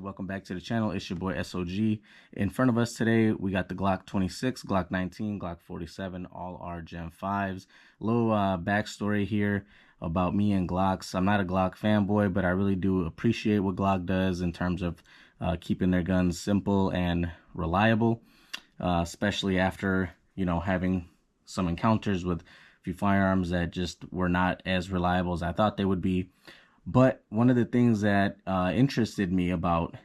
welcome back to the channel. It's your boy S.O.G. In front of us today, we got the Glock 26, Glock 19, Glock 47, all are Gen 5s. A little backstory here about me and Glocks. I'm not a Glock fanboy, but I really do appreciate what Glock does in terms of keeping their guns simple and reliable, especially after, having some encounters with a few firearms that just were not as reliable as I thought they would be. But one of the things that interested me about,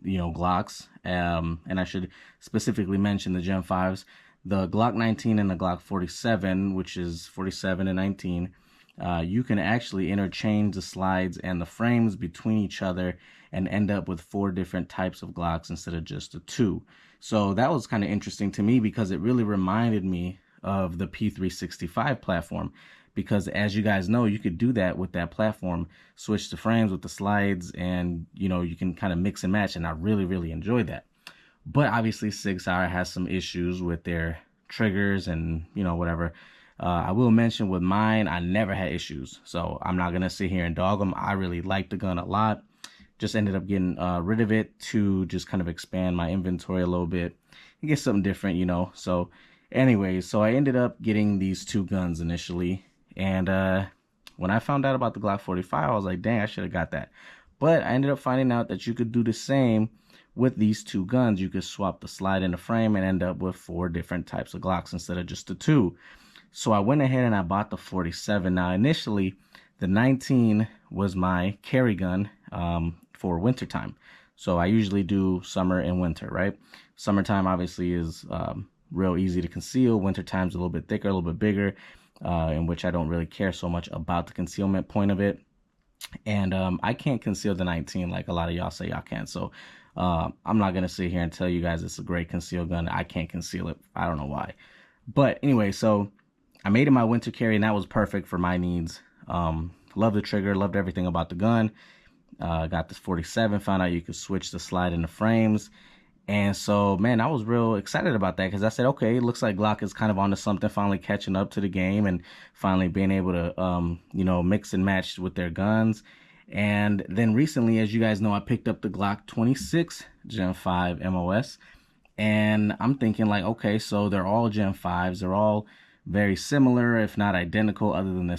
Glocks, and I should specifically mention the Gen 5s, the Glock 19 and the Glock 47, which is 47 and 19, you can actually interchange the slides and the frames between each other and end up with 4 different types of Glocks instead of just the 2. So that was kind of interesting to me because it really reminded me of the P365 platform. Because as you guys know, you could do that with that platform, switch the frames with the slides, and you can kind of mix and match, and I really enjoyed that. But obviously SIG Sauer has some issues with their triggers and whatever. I will mention with mine, I never had issues, so I'm not gonna sit here and dog them. I really like the gun a lot. Just ended up getting rid of it to just kind of expand my inventory a little bit and get something different, So anyways, so I ended up getting these 2 guns initially. And when I found out about the Glock 45, I was like, dang, I should have got that. But I ended up finding out that you could do the same with these 2 guns. You could swap the slide and the frame and end up with 4 different types of Glocks instead of just the 2. So I went ahead and I bought the 47. Now, initially, the 19 was my carry gun for wintertime. So I usually do summer and winter, right? Summertime, obviously, is real easy to conceal. Wintertime's a little bit thicker, a little bit bigger. In which I don't really care so much about the concealment point of it. And I can't conceal the 19 like a lot of y'all say y'all can. So I'm not going to sit here and tell you guys it's a great conceal gun. I can't conceal it. I don't know why. But anyway, so I made it my winter carry, and that was perfect for my needs. Loved the trigger, loved everything about the gun. Got this 47, found out you could switch the slide and the frames. And so, man, I was real excited about that because I said, okay, it looks like Glock is kind of onto something, finally catching up to the game and finally being able to, mix and match with their guns. And then recently, as you guys know, I picked up the Glock 26 Gen 5 MOS. And I'm thinking like, okay, so they're all Gen 5s. They're all very similar, if not identical, other than the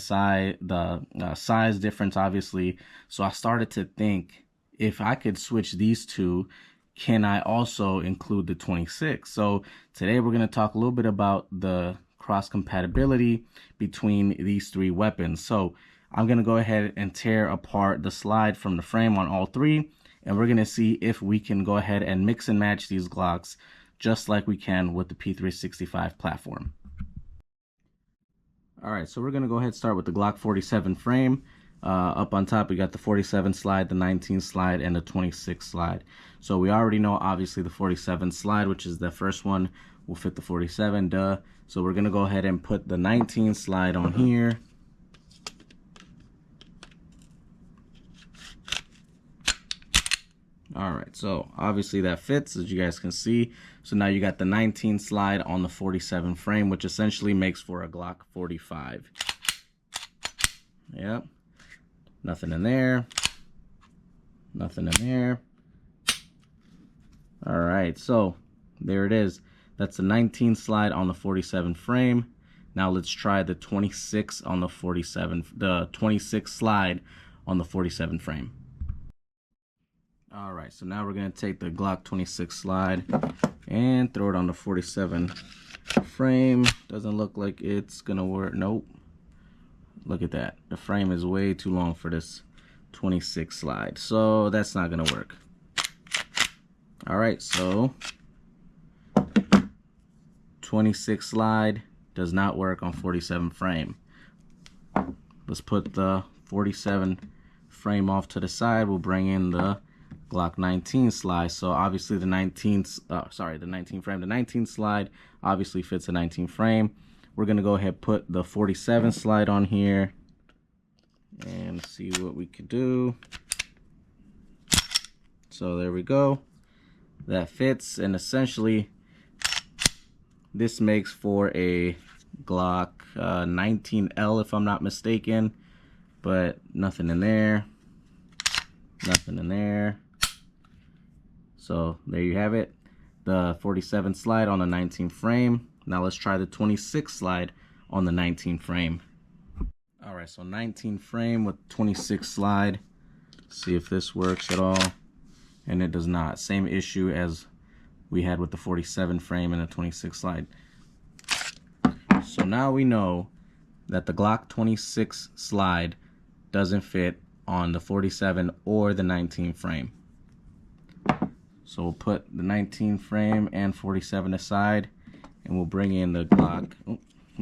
size difference, obviously. So I started to think, if I could switch these 2, can I also include the 26? So today we're going to talk a little bit about the cross compatibility between these 3 weapons. So I'm going to go ahead and tear apart the slide from the frame on all 3, and we're going to see if we can go ahead and mix and match these Glocks just like we can with the P365 platform. All right, so we're going to go ahead and start with the Glock 47 frame. Up on top, we got the 47 slide, the 19 slide, and the 26 slide. So we already know, obviously, the 47 slide, which is the first one, will fit the 47, duh. So we're going to go ahead and put the 19 slide on here. All right, so obviously that fits, as you guys can see. So now you got the 19 slide on the 47 frame, which essentially makes for a Glock 45. Yep. Nothing in there. Nothing in there. All right, so there it is. That's the 19 slide on the 47 frame. Now let's try the 26 on the 47, the 26 slide on the 47 frame. All right, so now we're gonna take the Glock 26 slide and throw it on the 47 frame. Doesn't look like it's gonna work. Nope. Look at that. The frame is way too long for this 26 slide. So that's not going to work. All right, so 26 slide does not work on 47 frame. Let's put the 47 frame off to the side. We'll bring in the Glock 19 slide. So obviously the 19 frame. The 19 slide obviously fits a 19 frame. We're going to go ahead and put the 47 slide on here and see what we could do. So there we go. That fits, and essentially this makes for a Glock 19L if I'm not mistaken, but nothing in there. Nothing in there. So there you have it, the 47 slide on the 19 frame. Now let's try the 26 slide on the 19 frame. All right, so 19 frame with 26 slide. See if this works at all. And it does not. Same issue as we had with the 47 frame and the 26 slide. So now we know that the Glock 26 slide doesn't fit on the 47 or the 19 frame. So we'll put the 19 frame and 47 aside, and we'll bring in the Glock. We'll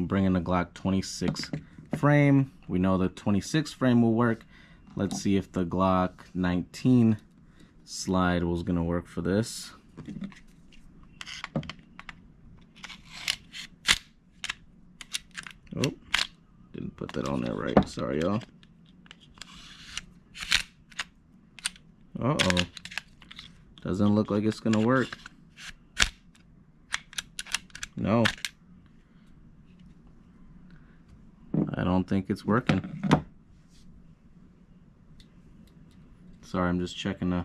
bring in the Glock 26 frame. We know the 26 frame will work. Let's see if the Glock 19 slide was gonna work for this. Oh, didn't put that on there right. Sorry, y'all. Uh-oh. Doesn't look like it's gonna work. No. I don't think it's working. Sorry, I'm just checking the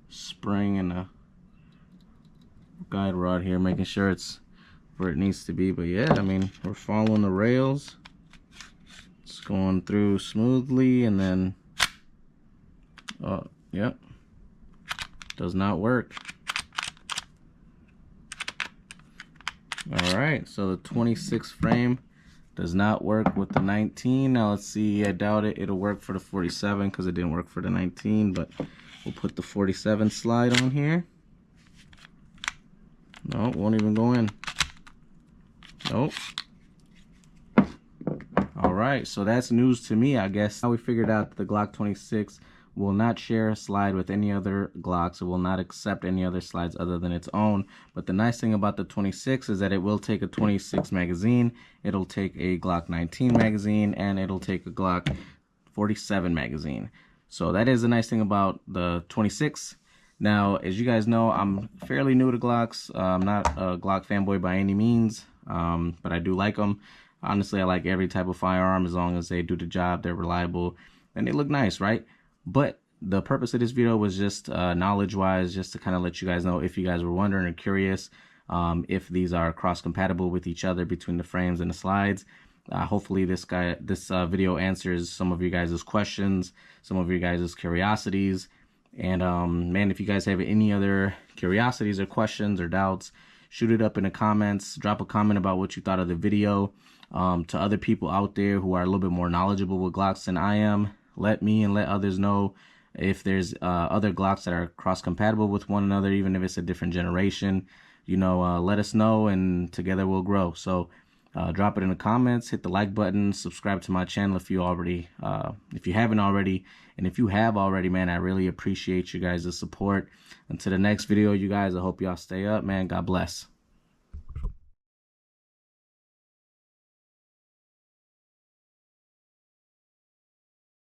spring and the guide rod here, making sure it's where it needs to be. But yeah, I mean, we're following the rails. It's going through smoothly, and then yep, does not work. All right, so the 26 frame does not work with the 19. Now let's see, I doubt it'll work for the 47 because it didn't work for the 19, but we'll put the 47 slide on here. No, won't even go in. Nope. All right, so that's news to me, I guess. Now we figured out that the Glock 26 will not share a slide with any other Glocks. It will not accept any other slides other than its own. But the nice thing about the 26 is that it will take a 26 magazine, it'll take a Glock 19 magazine, and it'll take a Glock 47 magazine. So that is the nice thing about the 26. Now, as you guys know, I'm fairly new to Glocks. I'm not a Glock fanboy by any means, but I do like them. Honestly, I like every type of firearm as long as they do the job, they're reliable, and they look nice, right? But the purpose of this video was just knowledge-wise, just to kind of let you guys know, if you guys were wondering or curious, if these are cross-compatible with each other between the frames and the slides. Hopefully this video answers some of you guys' questions, some of you guys' curiosities. And man, if you guys have any other curiosities or questions or doubts, shoot it up in the comments. Drop a comment about what you thought of the video. To other people out there who are a little bit more knowledgeable with Glocks than I am, let me and let others know if there's other Glocks that are cross-compatible with one another, even if it's a different generation. You know, let us know, and together we'll grow. So drop it in the comments, hit the like button, subscribe to my channel if you haven't already, and if you have already, man, I really appreciate you guys' support. Until the next video, you guys, I hope y'all stay up, man. God bless.